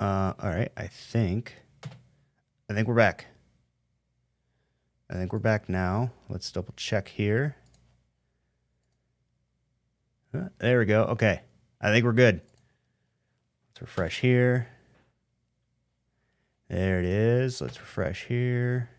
All right, I think we're back. I think we're back now. Let's double check here. There we go. Okay, I think we're good. Let's refresh here. There it is. Let's refresh here.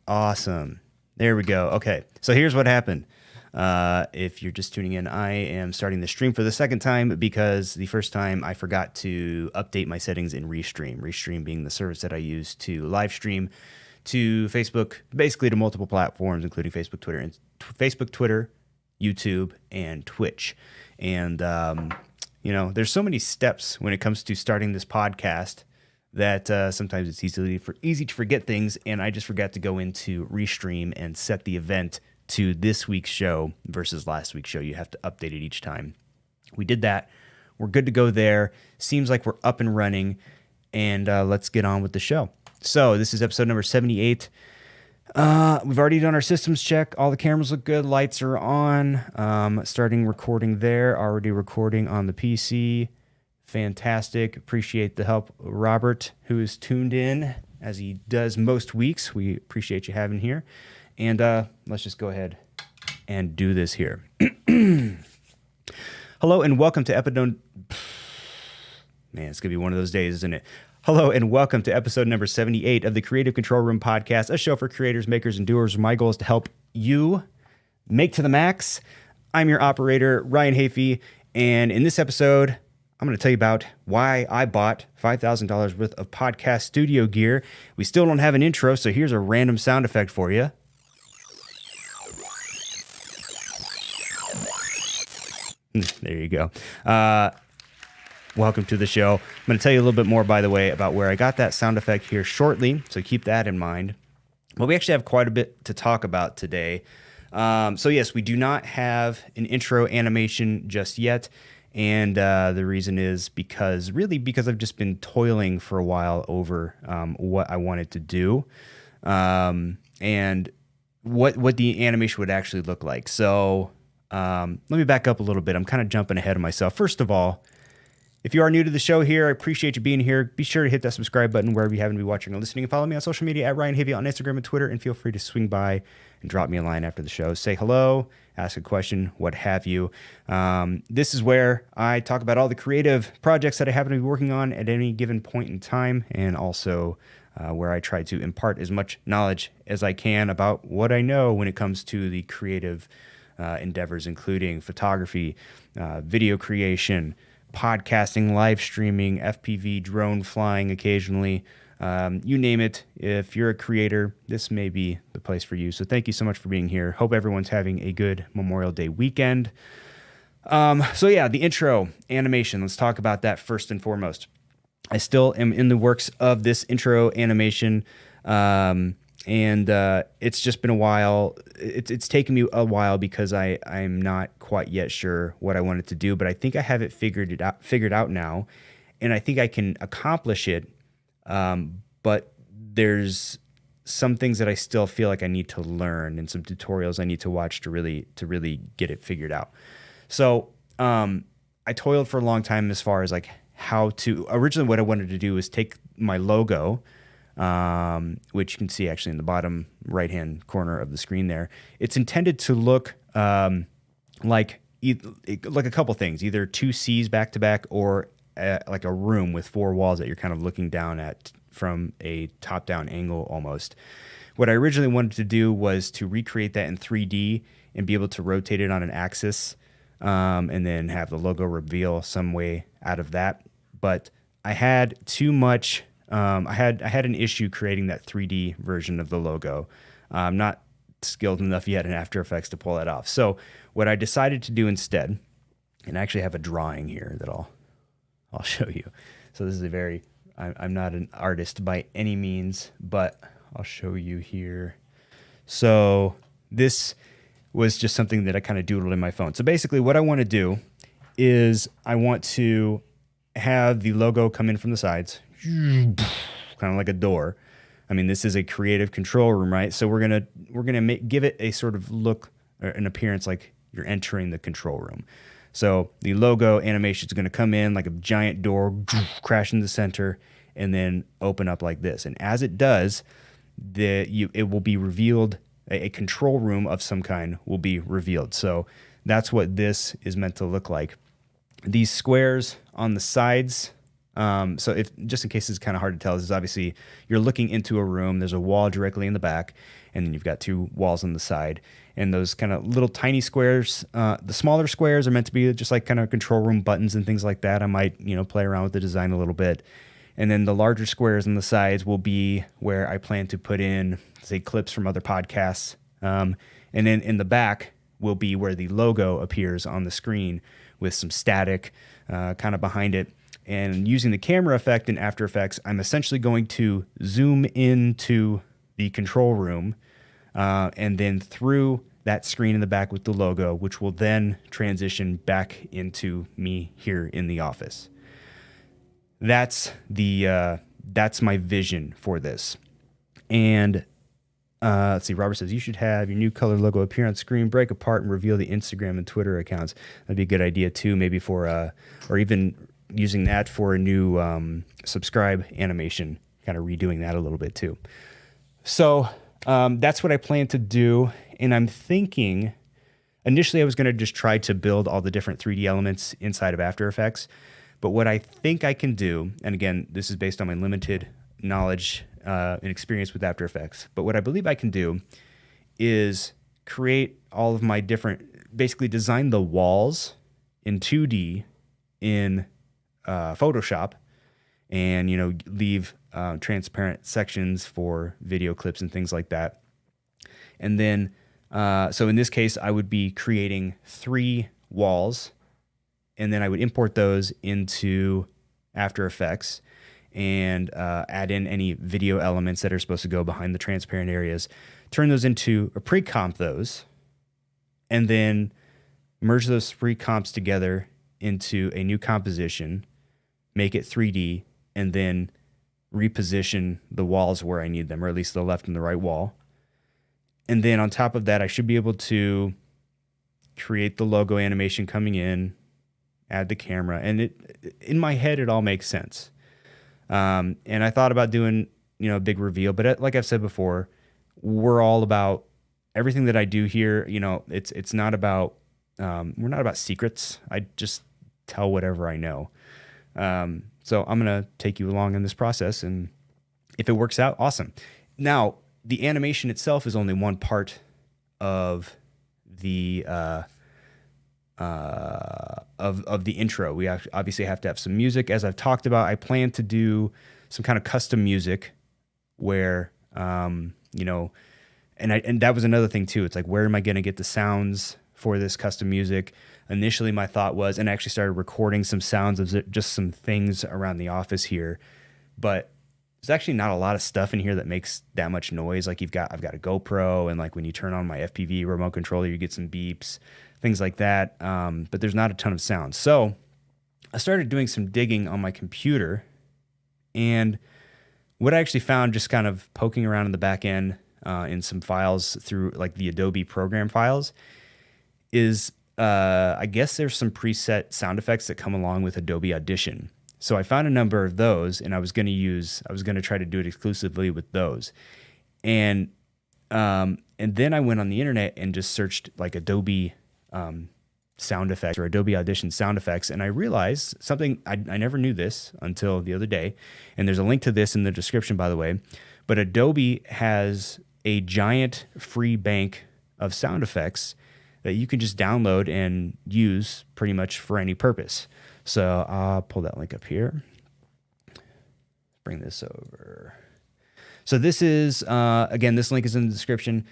Awesome. There we go. Okay, so here's what happened. If you're just tuning in, I am starting the stream for the second time because the first time I forgot to update my settings in Restream. Restream being the service that I use to live stream to Facebook, basically to multiple platforms, including Facebook, Twitter, YouTube, and Twitch. And there's so many steps when it comes to starting this podcast that sometimes it's easy to forget things, and I just forgot to go into Restream and set the event to this week's show versus last week's show. You have to update it each time. We did that. We're good to go there. Seems like we're up and running, and let's get on with the show. So this is episode number 78. We've already done our systems check. All the cameras look good. Lights are on. Starting recording there. Already recording on the PC. Fantastic. Appreciate the help, Robert, who is tuned in as he does most weeks. We appreciate you having here. And let's just go ahead and do this here. Hello and welcome to episode... Man, it's going to be one of those days, isn't it? Hello and welcome to episode number 78 of the Creative Control Room podcast, a show for creators, makers, and doers. My goal is to help you make to the max. I'm your operator, Ryan Hafey, and in this episode, I'm going to tell you about why I bought $5,000 worth of podcast studio gear. We still don't have an intro, so here's a random sound effect for you. There you go. Welcome to the show. I'm going to tell you a little bit more, by the way, about where I got that sound effect here shortly, so keep that in mind. But we actually have quite a bit to talk about today. So yes, we do not have an intro animation just yet, and the reason is because I've just been toiling for a while over what I wanted to do and what the animation would actually look like. So let me back up a little bit. I'm kind of jumping ahead of myself. First of all, if you are new to the show here, I appreciate you being here. Be sure to hit that subscribe button wherever you happen to be watching or listening. And follow me on social media at Ryan Havey on Instagram and Twitter. And feel free to swing by and drop me a line after the show. Say hello, ask a question, what have you. This is where I talk about all the creative projects that I happen to be working on at any given point in time, and also where I try to impart as much knowledge as I can about what I know when it comes to the creative endeavors, including photography, video creation, podcasting, live streaming, FPV, drone flying occasionally, you name it. If you're a creator, this may be the place for you. So thank you so much for being here. Hope everyone's having a good Memorial Day weekend. So yeah, the intro animation, let's talk about that first and foremost. I still am in the works of this intro animation, and it's just been a while. It's taken me a while because I'm not quite yet sure what I wanted to do, but I think I have it figured out now, and I think I can accomplish it. But there's some things that I still feel like I need to learn, and some tutorials I need to watch to really get it figured out. So I toiled for a long time as far as like how to. Originally, what I wanted to do was take my logo, which you can see actually in the bottom right-hand corner of the screen there. It's intended to look like a couple things, either two C's back to back, or like a room with four walls that you're kind of looking down at from a top-down angle almost. What I originally wanted to do was to recreate that in 3D and be able to rotate it on an axis, and then have the logo reveal some way out of that. But I had too much. I had an issue creating that 3D version of the logo. I'm not skilled enough yet in After Effects to pull that off. So what I decided to do instead, and I actually have a drawing here that I'll show you. So this is I'm not an artist by any means, but I'll show you here. So this was just something that I kind of doodled in my phone. So basically what I want to do is I want to have the logo come in from the sides, kind of like a door. I mean, this is a creative control room, right? So we're gonna give it a sort of look or an appearance like you're entering the control room. So the logo animation is going to come in like a giant door, crash in the center, and then open up like this. And as it does, it will be revealed. A control room of some kind will be revealed. So that's what this is meant to look like. These squares on the sides. So if just in case it's kind of hard to tell, this is obviously you're looking into a room. There's a wall directly in the back, and then you've got two walls on the side. And those kind of little tiny squares, the smaller squares are meant to be just like kind of control room buttons and things like that. I might, play around with the design a little bit. And then the larger squares on the sides will be where I plan to put in, say, clips from other podcasts. And then in the back will be where the logo appears on the screen with some static kind of behind it. And using the camera effect in After Effects, I'm essentially going to zoom into the control room and then through that screen in the back with the logo, which will then transition back into me here in the office. That's my vision for this. And let's see, Robert says, you should have your new color logo appear on screen, break apart, and reveal the Instagram and Twitter accounts. That'd be a good idea too, maybe for, or even using that for a new subscribe animation, kind of redoing that a little bit too. So that's what I plan to do. And I'm thinking, initially I was going to just try to build all the different 3D elements inside of After Effects. But what I think I can do, and again, this is based on my limited knowledge and experience with After Effects, but what I believe I can do is create all of my different, basically design the walls in 2D in Photoshop and, leave transparent sections for video clips and things like that. And then, so in this case, I would be creating 3 walls, and then I would import those into After Effects and add in any video elements that are supposed to go behind the transparent areas, turn those into, or pre-comp those, and then merge those 3 comps together into a new composition, make it 3D, and then reposition the walls where I need them, or at least the left and the right wall. And then on top of that, I should be able to create the logo animation coming in, add the camera, and in my head, it all makes sense. And I thought about doing, a big reveal, but like I've said before, we're all about everything that I do here. It's not about, we're not about secrets. I just tell whatever I know. So I'm going to take you along in this process, and if it works out, awesome. Now, the animation itself is only one part of the of the intro. We obviously have to have some music. As I've talked about, I plan to do some kind of custom music where, and that was another thing too. It's like, where am I going to get the sounds for this custom music? Initially, my thought was, and I actually started recording some sounds of just some things around the office here, but there's actually not a lot of stuff in here that makes that much noise. Like I've got a GoPro, and like when you turn on my FPV remote controller, you get some beeps, things like that. But there's not a ton of sound. So I started doing some digging on my computer, and what I actually found, just kind of poking around in the back end in some files through like the Adobe program files, is I guess there's some preset sound effects that come along with Adobe Audition. So I found a number of those, and I was going to try to do it exclusively with those. And then I went on the internet and just searched like Adobe sound effects or Adobe Audition sound effects. And I realized something, I never knew this until the other day. And there's a link to this in the description, by the way. But Adobe has a giant free bank of sound effects that you can just download and use pretty much for any purpose. So I'll pull that link up here. Bring this over. So this is, again, this link is in the description.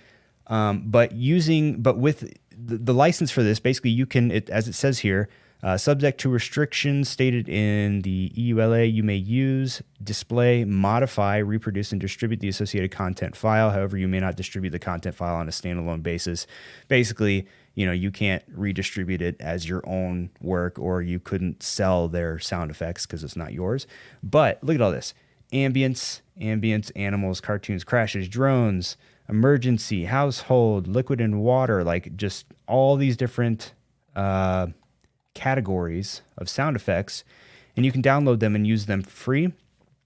But with the license for this, basically you can, as it says here, subject to restrictions stated in the EULA, you may use, display, modify, reproduce, and distribute the associated content file. However, you may not distribute the content file on a standalone basis. Basically, you can't redistribute it as your own work, or you couldn't sell their sound effects because it's not yours. But look at all this. Ambience, animals, cartoons, crashes, drones, emergency, household, liquid and water, like just all these different categories of sound effects, and you can download them and use them for free.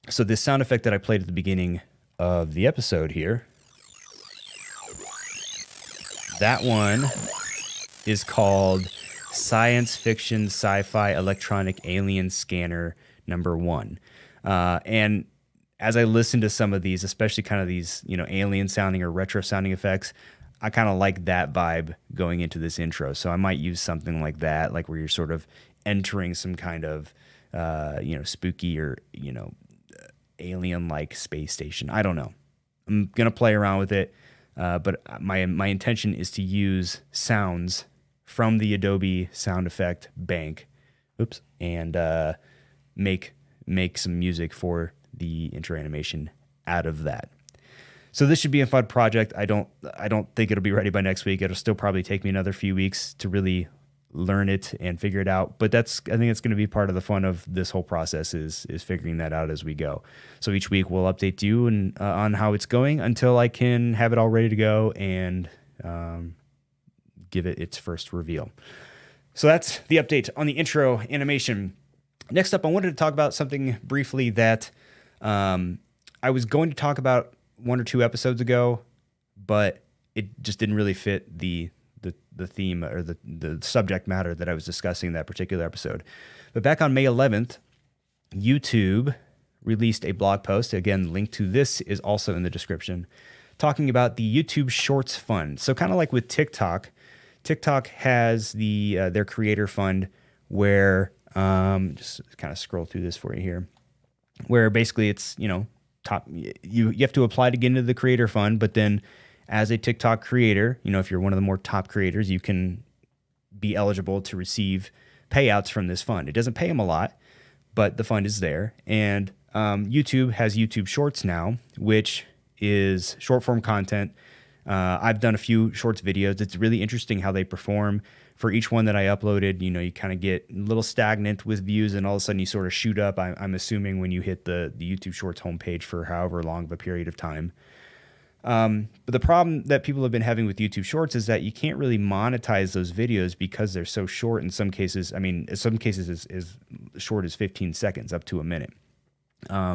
So this sound effect that I played at the beginning of the episode here, that one is called Science Fiction Sci-Fi Electronic Alien Scanner #1. And as I listen to some of these, especially kind of these, alien sounding or retro sounding effects, I kind of like that vibe going into this intro. So I might use something like that, like where you're sort of entering some kind of, spooky or, alien-like space station. I don't know. I'm going to play around with it. But my intention is to use sounds from the Adobe sound effect bank, and make some music for the intro animation out of that. So this should be a fun project. I don't think it'll be ready by next week. It'll still probably take me another few weeks to really learn it and figure it out. But I think it's going to be part of the fun of this whole process is figuring that out as we go. So each week we'll update you on how it's going until I can have it all ready to go and give it its first reveal. So that's the update on the intro animation. Next up, I wanted to talk about something briefly that I was going to talk about 1 or 2 episodes ago, but it just didn't really fit the theme or the subject matter that I was discussing in that particular episode. But back on May 11th, YouTube released a blog post. Again, link to this is also in the description, talking about the YouTube Shorts Fund. So kind of like with TikTok has their creator fund where just kind of scroll through this for you here, where basically it's, top, you have to apply to get into the creator fund, but then as a TikTok creator, if you're one of the more top creators, you can be eligible to receive payouts from this fund. It doesn't pay them a lot, but the fund is there. And YouTube has YouTube Shorts now, which is short form content. I've done a few Shorts videos. It's really interesting how they perform. For each one that I uploaded, you kind of get a little stagnant with views, and all of a sudden you sort of shoot up, I'm assuming, when you hit the YouTube Shorts homepage for however long of a period of time. But the problem that people have been having with YouTube Shorts is that you can't really monetize those videos because they're so short. In some cases, as short as 15 seconds, up to a minute.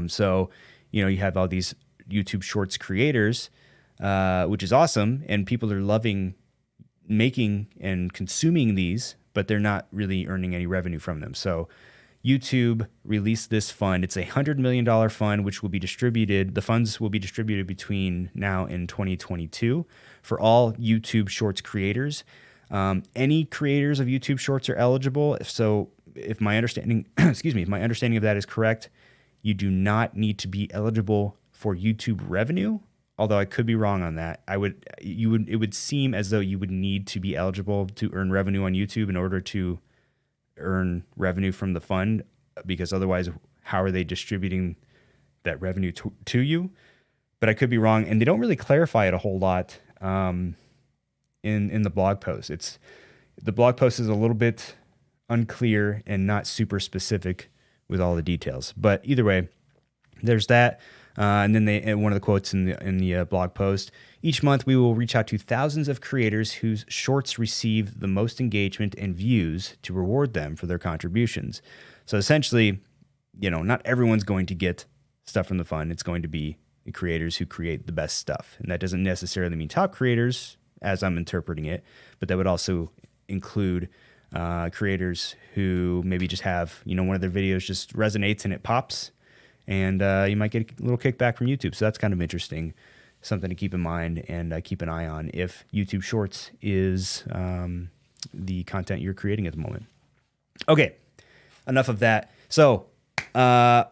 So, you have all these YouTube Shorts creators, which is awesome, and people are loving making and consuming these, but they're not really earning any revenue from them. So YouTube released this fund. It's a $100 million fund, which will be distributed. The funds will be distributed between now and 2022 for all YouTube Shorts creators. Any creators of YouTube Shorts are eligible. If my understanding, if my understanding of that is correct, you do not need to be eligible for YouTube revenue. Although I could be wrong on that. It would seem as though you would need to be eligible to earn revenue on YouTube in order to earn revenue from the fund, because otherwise, how are they distributing that revenue to you? But I could be wrong, and they don't really clarify it a whole lot in the blog post. The blog post is a little bit unclear and not super specific with all the details. But either way, there's that. And then one of the quotes in the blog post: each month we will reach out to thousands of creators whose shorts receive the most engagement and views to reward them for their contributions. So essentially, not everyone's going to get stuff from the fund. It's going to be the creators who create the best stuff. And that doesn't necessarily mean top creators, as I'm interpreting it, but that would also include creators who maybe just have, one of their videos just resonates and it pops. And you might get a little kickback from YouTube. So that's kind of interesting, something to keep in mind and keep an eye on if YouTube Shorts is the content you're creating at the moment. Okay, enough of that. So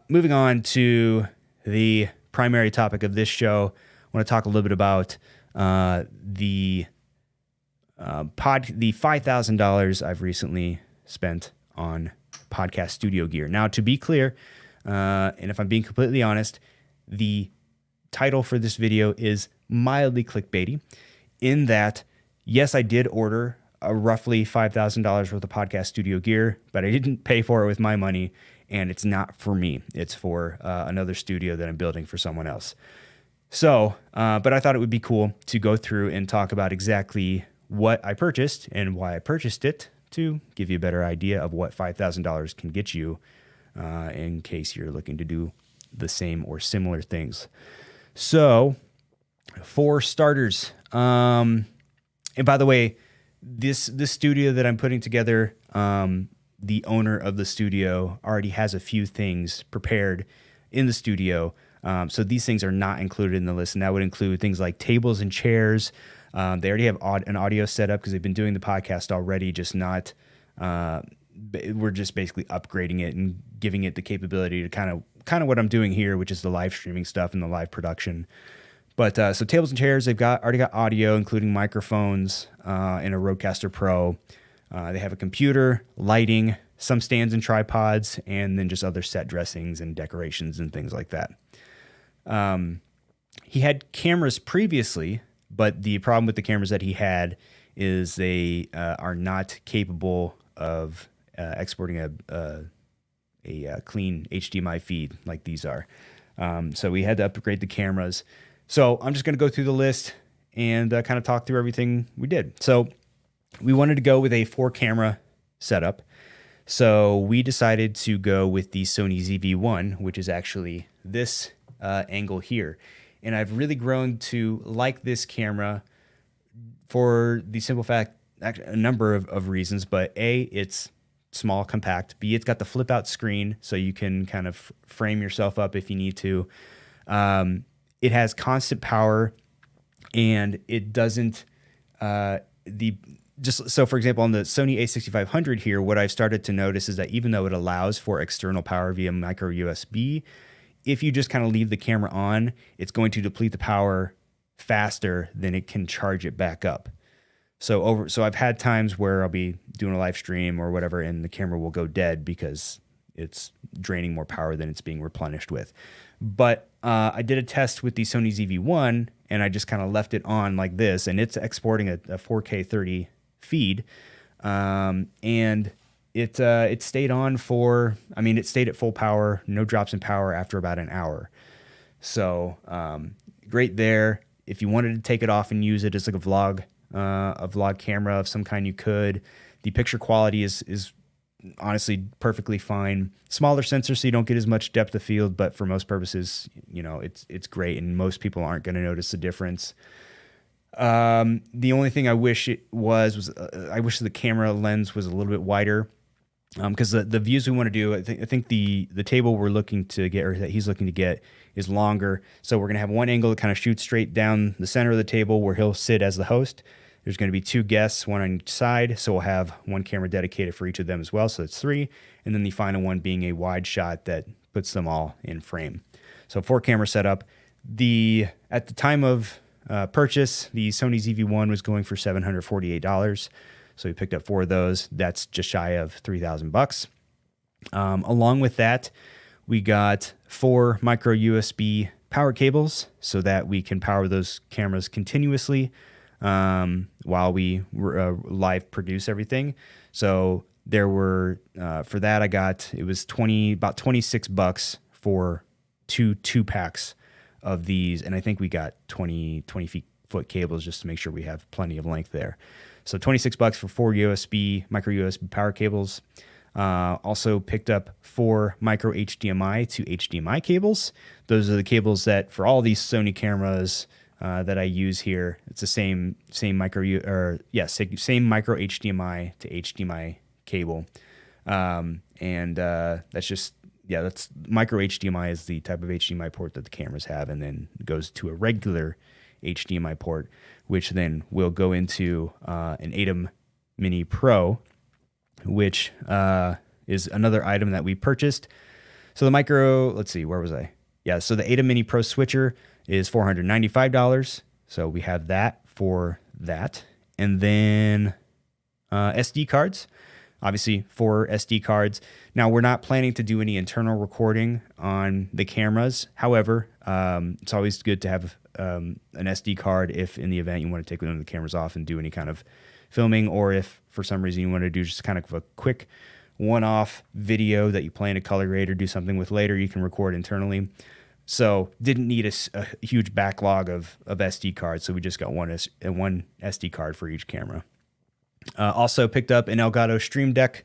moving on to the primary topic of this show, I want to talk a little bit about the $5,000 I've recently spent on podcast studio gear. Now, to be clear, and if I'm being completely honest, the title for this video is mildly clickbaity in that, yes, I did order a roughly $5,000 worth of podcast studio gear, but I didn't pay for it with my money, and it's not for me. It's for another studio that I'm building for someone else. So, but I thought it would be cool to go through and talk about exactly what I purchased and why I purchased it to give you a better idea of what $5,000 can get you in case you're looking to do the same or similar things. So for starters, and by the way, this studio that I'm putting together, the owner of the studio already has a few things prepared in the studio. So these things are not included in the list, and that would include things like tables and chairs. They already have an audio setup because they've been doing the podcast already, just not, we're just basically upgrading it and giving it the capability to kind of what I'm doing here, which is the live streaming stuff and the live production. But so tables and chairs, they've already got audio, including microphones and a Rodecaster Pro. They have a computer, lighting, some stands and tripods, and then just other set dressings and decorations and things like that. He had cameras previously, but the problem with the cameras that he had is they are not capable of exporting a clean HDMI feed like these are. So we had to upgrade the cameras. So I'm just going to go through the list and kind of talk through everything we did. So we wanted to go with a 4-camera setup. So we decided to go with the Sony ZV-1, which is actually this angle here. And I've really grown to like this camera for the simple fact, a number of reasons, but A, it's small, compact. B, it's got the flip out screen, so you can kind of frame yourself up if you need to. It has constant power, and it doesn't, so for example, on the Sony a6500 here, what I've started to notice is that even though it allows for external power via micro USB, if you just kind of leave the camera on, it's going to deplete the power faster than it can charge it back up. So I've had times where I'll be doing a live stream or whatever, and the camera will go dead because it's draining more power than it's being replenished with. But I did a test with the Sony ZV-1, and I just kind of left it on like this, and it's exporting a 4K 30 feed, and it stayed on for, it stayed at full power, no drops in power after about an hour. So great there. If you wanted to take it off and use it as like a vlog camera of some kind, you could. The picture quality is honestly perfectly fine. Smaller sensor, so you don't get as much depth of field, but for most purposes, it's great, and most people aren't going to notice the difference. The only thing I wish it was I wish the camera lens was a little bit wider, because the views we want to do, I think the table we're looking to get, or that he's looking to get, is longer. So we're going to have one angle that kind of shoots straight down the center of the table where he'll sit as the host. There's going to be 2 guests, one on each side, so we'll have one camera dedicated for each of them as well, so that's 3, and then the final one being a wide shot that puts them all in frame. So 4-camera setup. At the time of purchase, the Sony ZV-1 was going for $748, so we picked up 4 of those. That's just shy of $3,000. Along with that, we got 4 micro USB power cables so that we can power those cameras continuously while we live produce everything. So there were, for that it was about $26 for two packs of these. And I think we got 20 foot cables just to make sure we have plenty of length there. So $26 for 4 micro USB power cables. Also picked up 4 micro HDMI to HDMI cables. Those are the cables that for all these Sony cameras that I use here, it's the same micro HDMI to HDMI cable, and that's micro HDMI is the type of HDMI port that the cameras have, and then it goes to a regular HDMI port, which then will go into an ATEM Mini Pro, which is another item that we purchased. So the micro, let's see, where was I? Yeah, so the ATEM Mini Pro switcher is $495. So we have that for that. And then SD cards, obviously 4 SD cards. Now we're not planning to do any internal recording on the cameras. However, it's always good to have an SD card if in the event you want to take one of the cameras off and do any kind of filming, or if for some reason you want to do just kind of a quick one-off video that you plan to color grade or do something with later, you can record internally. So didn't need a huge backlog of SD cards, so we just got one SD card for each camera. Also picked up an Elgato Stream Deck,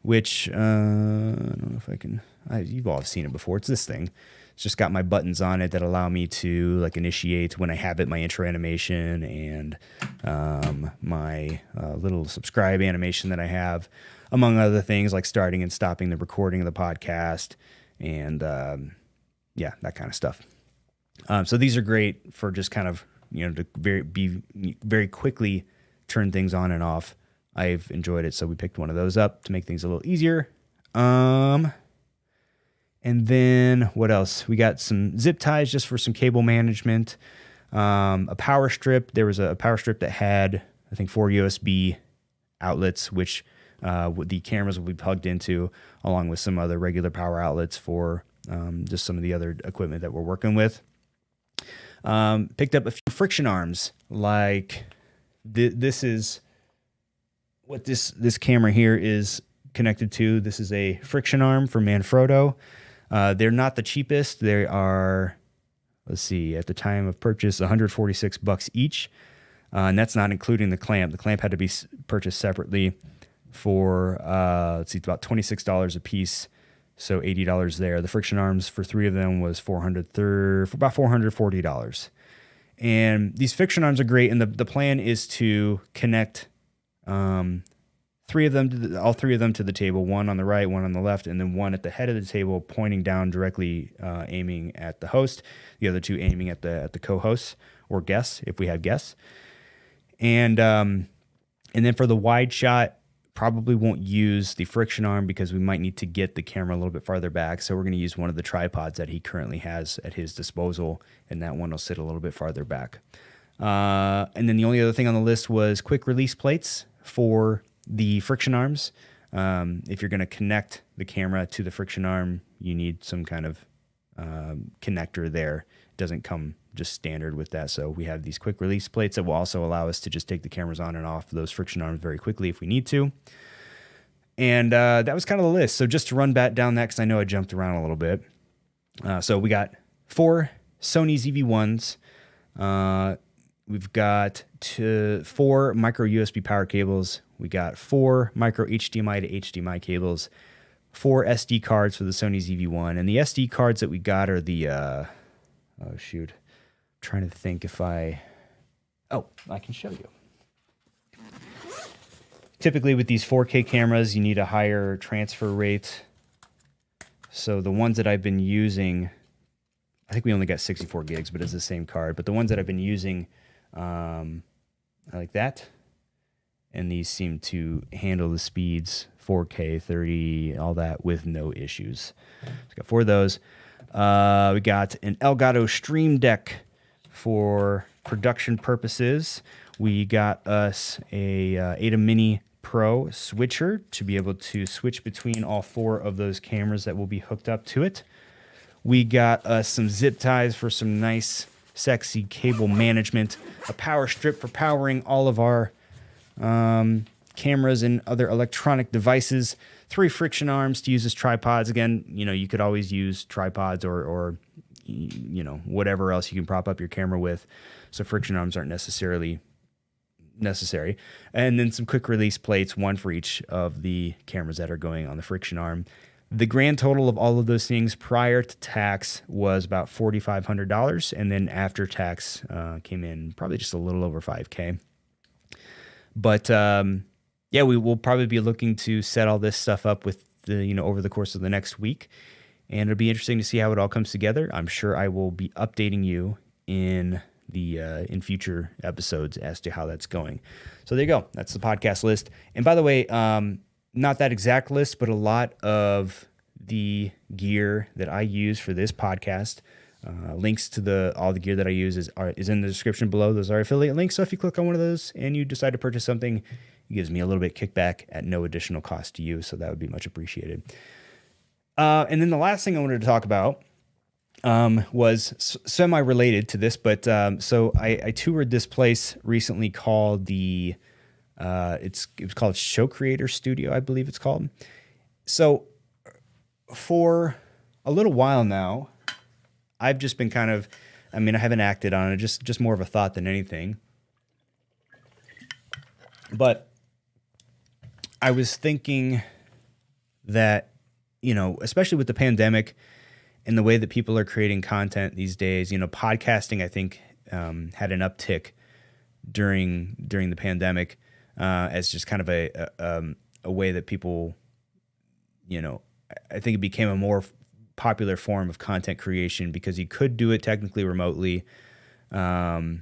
which I don't know if I can. You've all seen it before. It's this thing. It's just got my buttons on it that allow me to like initiate when I have it, my intro animation and my little subscribe animation that I have, among other things like starting and stopping the recording of the podcast and yeah, that kind of stuff. So these are great for just kind of, to be very quickly turn things on and off. I've enjoyed it, so we picked one of those up to make things a little easier. And then what else? We got some zip ties just for some cable management. A power strip. There was a power strip that had, I think, 4 USB outlets, which the cameras will be plugged into, along with some other regular power outlets for just some of the other equipment that we're working with. Picked up a few friction arms, like this is what this camera here is connected to. This is a friction arm from Manfrotto. They're not the cheapest. They are, let's see, at the time of purchase, $146 each. And that's not including the clamp. The clamp had to be purchased separately for, let's see, about $26 a piece. So $80 there. The friction arms for 3 of them was for about $440. And these friction arms are great. And the plan is to connect all 3 of them to the table, one on the right, one on the left, and then one at the head of the table pointing down directly, aiming at the host, the other 2 aiming at the co-hosts or guests, if we have guests. And then for the wide shot, probably won't use the friction arm because we might need to get the camera a little bit farther back. So we're going to use one of the tripods that he currently has at his disposal, and that one will sit a little bit farther back. And then the only other thing on the list was quick release plates for the friction arms. If you're going to connect the camera to the friction arm, you need some kind of connector there. It doesn't come just standard with that. So we have these quick release plates that will also allow us to just take the cameras on and off those friction arms very quickly if we need to. And that was kind of the list. So just to run back down that, because I know I jumped around a little bit. So we got 4 Sony ZV-1s. We've got 4 micro USB power cables. We got 4 micro HDMI to HDMI cables, 4 SD cards for the Sony ZV-1. And the SD cards that we got are the, oh shoot, I'm trying to think if I can show you. Typically with these 4K cameras, you need a higher transfer rate. So the ones that I've been using, I think we only got 64 gigs, but it's the same card. But the ones that I've been using, I like that. And these seem to handle the speeds, 4K, 30, all that with no issues. So we got 4 of those. We got an Elgato Stream Deck for production purposes. We got us a Ada Mini Pro switcher to be able to switch between all 4 of those cameras that will be hooked up to it. We got us some zip ties for some nice, sexy cable management, a power strip for powering all of our cameras and other electronic devices, 3 friction arms to use as tripods. Again, you could always use tripods or whatever else you can prop up your camera with. So friction arms aren't necessarily necessary. And then some quick release plates, 1 for each of the cameras that are going on the friction arm. The grand total of all of those things prior to tax was about $4,500. And then after tax came in probably just a little over $5,000. But yeah, we will probably be looking to set all this stuff up with over the course of the next week, and it'll be interesting to see how it all comes together. I'm sure I will be updating you in future episodes as to how that's going. So there you go. That's the podcast list. And by the way, not that exact list, but a lot of the gear that I use for this podcast. Links to all the gear that I use is in the description below. Those are affiliate links. So if you click on one of those and you decide to purchase something, it gives me a little bit kickback at no additional cost to you. So that would be much appreciated. And then the last thing I wanted to talk about was semi-related to this, but so I toured this place recently called it was called Show Creator Studio, I believe it's called. So for a little while now, I've just been I haven't acted on it, just more of a thought than anything. But I was thinking that, especially with the pandemic and the way that people are creating content these days, podcasting, I think, had an uptick during the pandemic as just kind of a way that people, I think it became a more popular form of content creation because you could do it technically remotely. And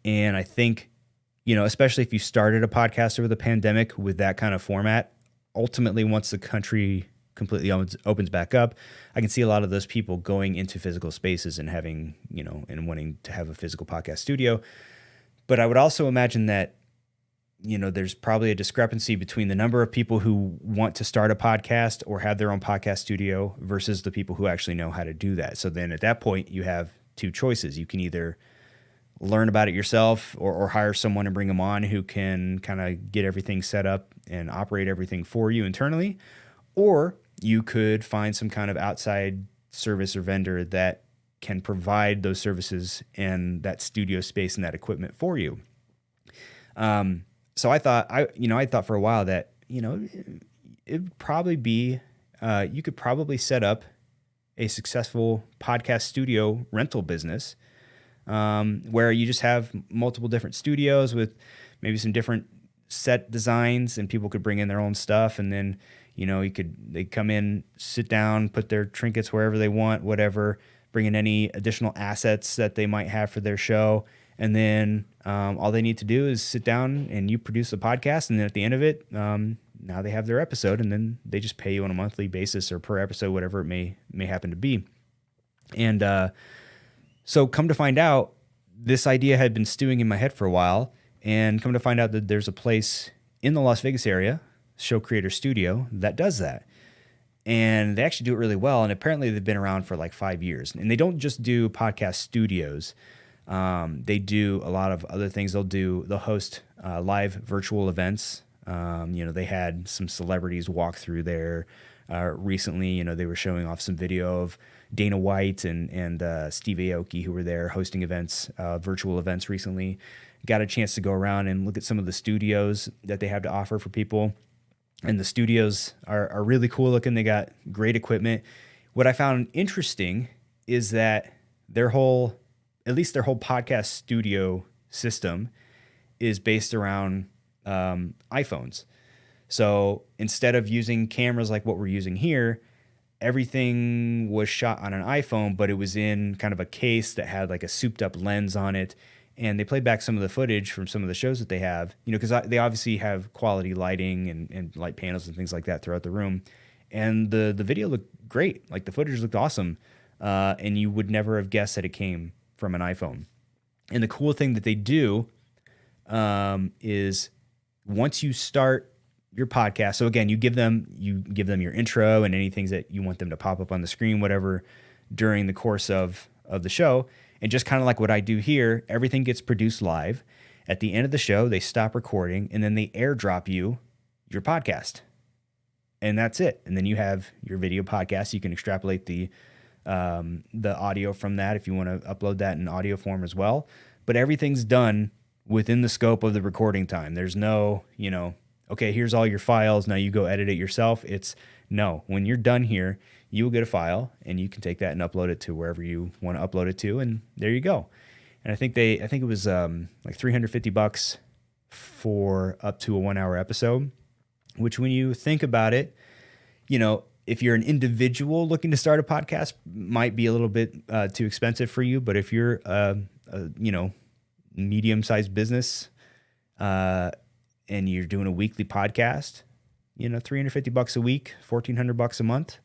I think, especially if you started a podcast over the pandemic with that kind of format, ultimately, once the country completely opens back up, I can see a lot of those people going into physical spaces and having, and wanting to have a physical podcast studio. But I would also imagine that, there's probably a discrepancy between the number of people who want to start a podcast or have their own podcast studio versus the people who actually know how to do that. So then at that point, you have two choices. You can either learn about it yourself or hire someone and bring them on who can kind of get everything set up and operate everything for you internally. Or you could find some kind of outside service or vendor that can provide those services and that studio space and that equipment for you. So I thought for a while that, it would probably be, you could probably set up a successful podcast studio rental business, where you just have multiple different studios with maybe some different set designs, and people could bring in their own stuff. And then, they come in, sit down, put their trinkets wherever they want, whatever, bring in any additional assets that they might have for their show. And then all they need to do is sit down and you produce a podcast. And then at the end of it, now they have their episode, and then they just pay you on a monthly basis or per episode, whatever it may happen to be. And so come to find out, this idea had been stewing in my head for a while, and come to find out that there's a place in the Las Vegas area, Show Creator Studio, that does that. And they actually do it really well. And apparently they've been around for like 5 years. And they don't just do podcast studios. They do a lot of other things. They'll host live virtual events. They had some celebrities walk through there recently. They were showing off some video of Dana White and Steve Aoki, who were there hosting events, virtual events recently. Got a chance to go around and look at some of the studios that they have to offer for people. And the studios are really cool looking. They got great equipment. What I found interesting is that their whole podcast studio system is based around iPhones. So instead of using cameras like what we're using here, everything was shot on an iPhone, but it was in kind of a case that had like a souped up lens on it. And they played back some of the footage from some of the shows that they have, because they obviously have quality lighting and light panels and things like that throughout the room. And the video looked great. Like the footage looked awesome. And you would never have guessed that it came from an iPhone. And the cool thing that they do is once you start your podcast, so again, you give them your intro and any things that you want them to pop up on the screen, whatever, during the course of the show. And just kind of like what I do here, everything gets produced live. At the end of the show, they stop recording, and then they airdrop you your podcast. And that's it. And then you have your video podcast. You can extrapolate the audio from that if you want to upload that in audio form as well. But everything's done within the scope of the recording time. There's no, okay, here's all your files. Now you go edit it yourself. It's no, when you're done here, you will get a file and you can take that and upload it to wherever you want to upload it to. And there you go. And I think it was like $350 for up to a 1 hour episode, which when you think about it, if you're an individual looking to start a podcast, might be a little bit too expensive for you. But if you're a medium-sized business and you're doing a weekly podcast, $350 a week, $1,400 a month,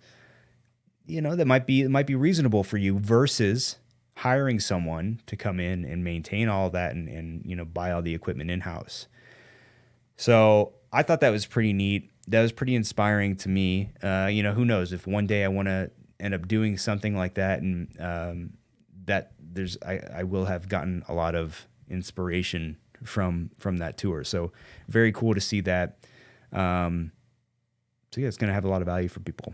that might be reasonable for you versus hiring someone to come in and maintain all that and buy all the equipment in-house. So I thought that was pretty neat. That was pretty inspiring to me. Who knows if one day I want to end up doing something like that, and I will have gotten a lot of inspiration from that tour. So very cool to see that. So yeah, it's going to have a lot of value for people.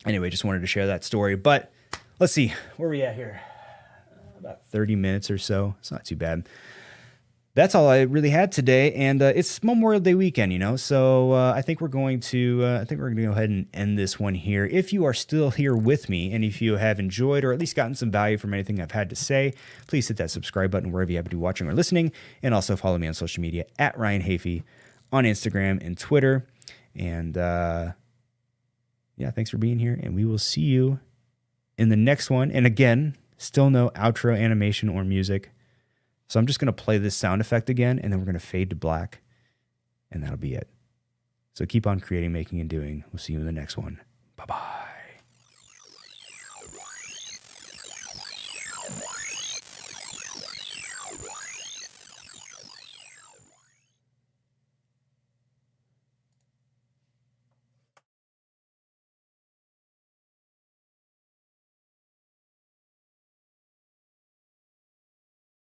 Anyway, just wanted to share that story. But let's see, where are we at here? About 30 minutes or so. It's not too bad. that's all I really had today. And it's Memorial Day weekend, so I think we're going to go ahead and end this one here. If you are still here with me, and if you have enjoyed or at least gotten some value from anything I've had to say, please hit that subscribe button wherever you happen to be watching or listening, and also follow me on social media at Ryan Hafey on Instagram and Twitter. And thanks for being here, and we will see you in the next one. And again, still no outro animation or music. So I'm just going to play this sound effect again, and then we're going to fade to black, and that'll be it. So keep on creating, making, and doing. We'll see you in the next one. Bye-bye.